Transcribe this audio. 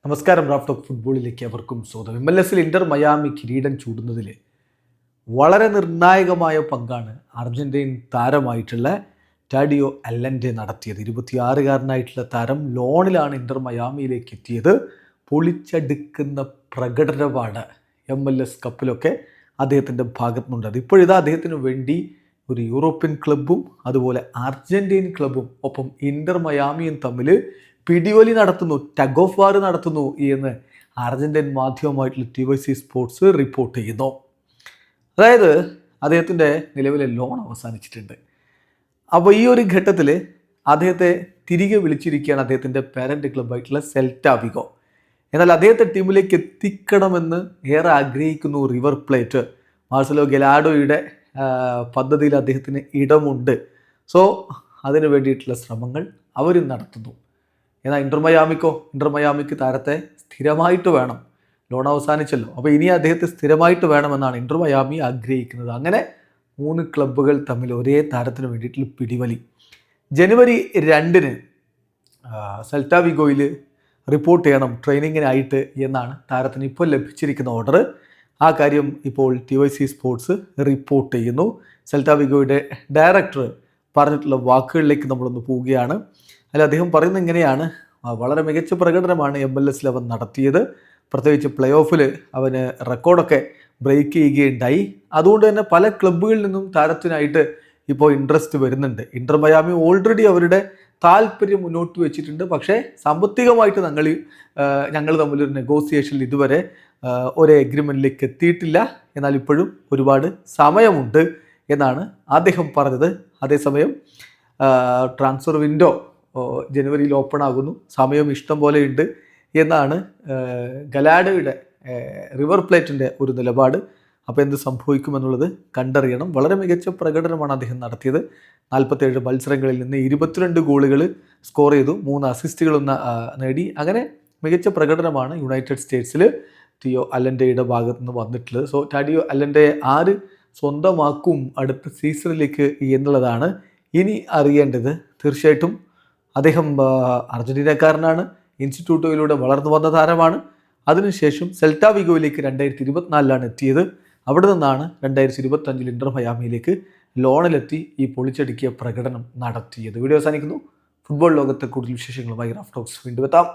നമസ്കാരം. Raf talk ഫുട്ബോളിലേക്ക് അവർക്കും സ്വാഗതം. MLS-ൽ ഇന്റർ മയാമി കിരീടം ചൂടുന്നതിൽ വളരെ നിർണായകമായ പങ്കാണ് അർജന്റീൻ താരമായിട്ടുള്ള ടാഡിയോ അല്ലൻഡെ നടത്തിയത്. 26-കാരനായിട്ടുള്ള താരം ലോണിലാണ് ഇന്റർ മയാമിയിലേക്ക് എത്തിയത്. പൊളിച്ചടുക്കുന്ന പ്രകടനമാണ് MLS കപ്പിലൊക്കെ അദ്ദേഹത്തിൻ്റെ ഭാഗത്തുനിന്നുണ്ടായത്. ഇപ്പോഴിതാ അദ്ദേഹത്തിന് വേണ്ടി ഒരു യൂറോപ്യൻ ക്ലബ്ബും അതുപോലെ അർജന്റീൻ ക്ലബ്ബും ഒപ്പം ഇന്റർ മയാമിയും തമ്മിൽ പിടിവലി നടത്തുന്നു, ടഗ് ഓഫ് വാർ നടത്തുന്നു എന്ന് അർജന്റീൻ മാധ്യമമായിട്ടുള്ള TYC സ്പോർട്സ് റിപ്പോർട്ട് ചെയ്യുന്നു. അതായത് അദ്ദേഹത്തിൻ്റെ നിലവിലെ ലോൺ അവസാനിച്ചിട്ടുണ്ട്. അപ്പോൾ ഈ ഒരു ഘട്ടത്തിൽ അദ്ദേഹത്തെ തിരികെ വിളിച്ചിരിക്കുകയാണ് അദ്ദേഹത്തിൻ്റെ പാരൻ്റ് ക്ലബ്ബായിട്ടുള്ള സെൽറ്റ വിഗോ. എന്നാൽ അദ്ദേഹത്തെ ടീമിലേക്ക് എത്തിക്കണമെന്ന് ഏറെ ആഗ്രഹിക്കുന്നു റിവർ പ്ലേറ്റ്. മാർസലോ ഗലാഡോയുടെ പദ്ധതിയിൽ അദ്ദേഹത്തിന് ഇടമുണ്ട്. സോ അതിനു വേണ്ടിയിട്ടുള്ള ശ്രമങ്ങൾ അവർ നടത്തുന്നു. എന്നാൽ ഇന്റർ മയാമിക്ക് താരത്തെ സ്ഥിരമായിട്ട് വേണം. ലോൺ അവസാനിച്ചല്ലോ, അപ്പോൾ ഇനി അദ്ദേഹത്തെ സ്ഥിരമായിട്ട് വേണമെന്നാണ് ഇന്റർ മയാമി ആഗ്രഹിക്കുന്നത്. അങ്ങനെ 3 ക്ലബ്ബുകൾ തമ്മിൽ ഒരേ താരത്തിന് വേണ്ടിയിട്ടുള്ള പിടിവലി. ജനുവരി 2-ന് സെൽറ്റ വിഗോയിൽ റിപ്പോർട്ട് ചെയ്യണം ട്രെയിനിങ്ങിനായിട്ട് എന്നാണ് താരത്തിന് ഇപ്പോൾ ലഭിച്ചിരിക്കുന്ന ഓർഡർ. ആ കാര്യം ഇപ്പോൾ TYC സ്പോർട്സ് റിപ്പോർട്ട് ചെയ്യുന്നു. സെൽറ്റ വിഗോയുടെ ഡയറക്ടർ പറഞ്ഞിട്ടുള്ള വാക്കുകളിലേക്ക് നമ്മളൊന്ന് പോവുകയാണ്. അതിൽ അദ്ദേഹം പറയുന്നത് ഇങ്ങനെയാണ്: വളരെ മികച്ച പ്രകടനമാണ് MLS-ൽ അവൻ നടത്തിയത്. പ്രത്യേകിച്ച് പ്ലേ ഓഫിൽ അവന് റെക്കോർഡൊക്കെ ബ്രേക്ക് ചെയ്യുകയുണ്ടായി. അതുകൊണ്ട് തന്നെ പല ക്ലബ്ബുകളിൽ നിന്നും താരത്തിനായിട്ട് ഇപ്പോൾ ഇൻട്രസ്റ്റ് വരുന്നുണ്ട്. ഇന്റർ മയാമി ഓൾറെഡി അവരുടെ താല്പര്യം മുന്നോട്ട് വെച്ചിട്ടുണ്ട്. പക്ഷേ സാമ്പത്തികമായിട്ട് ഞങ്ങൾ തമ്മിലൊരു നെഗോസിയേഷനിൽ ഇതുവരെ ഒരു എഗ്രിമെൻറ്റിലേക്ക് എത്തിയിട്ടില്ല. എന്നാൽ ഇപ്പോഴും ഒരുപാട് സമയമുണ്ട് എന്നാണ് അദ്ദേഹം പറഞ്ഞത്. അതേസമയം ട്രാൻസ്ഫർ വിൻഡോ ജനുവരിയിൽ ഓപ്പൺ ആകുന്നു, സമയം ഇഷ്ടം പോലെ ഉണ്ട് എന്നാണ് ഗലാഡോയുടെ റിവർ പ്ലേറ്റിൻ്റെ ഒരു നിലപാട്. അപ്പോൾ എന്ത് സംഭവിക്കുമെന്നുള്ളത് കണ്ടറിയണം. വളരെ മികച്ച പ്രകടനമാണ് അദ്ദേഹം നടത്തിയത്. 47 മത്സരങ്ങളിൽ നിന്ന് 22 ഗോളുകൾ സ്കോർ ചെയ്തു, 3 അസിസ്റ്റുകളും നേടി. അങ്ങനെ മികച്ച പ്രകടനമാണ് യുണൈറ്റഡ് സ്റ്റേറ്റ്സിൽ ടിയോ അല്ലൻഡയുടെ ഭാഗത്തു നിന്ന് വന്നിട്ടുള്ളത്. സോ ടാഡിയോ അല്ലൻഡയെ ആര് സ്വന്തമാക്കും അടുത്ത സീസണിലേക്ക് എന്നുള്ളതാണ് ഇനി അറിയേണ്ടത്. തീർച്ചയായിട്ടും അദ്ദേഹം അർജന്റീനക്കാരനാണ്, ഇൻസ്റ്റിറ്റ്യൂട്ടുകളിലൂടെ വളർന്നു വന്ന താരമാണ്. അതിനുശേഷം സെൽറ്റ വിഗോയിലേക്ക് 2024-ലാണ് എത്തിയത്. അവിടെ നിന്നാണ് 2025 ഇന്റർ മയാമിയിലേക്ക് ലോണിലെത്തി ഈ പൊളിച്ചടുക്കിയ പ്രകടനം നടത്തിയത്. വീഡിയോ അവസാനിക്കുന്നു. ഫുട്ബോൾ ലോകത്തെ കൂടുതൽ വിശേഷങ്ങളുമായി റാഫ് ടോക്സ് വീണ്ടും എത്താം.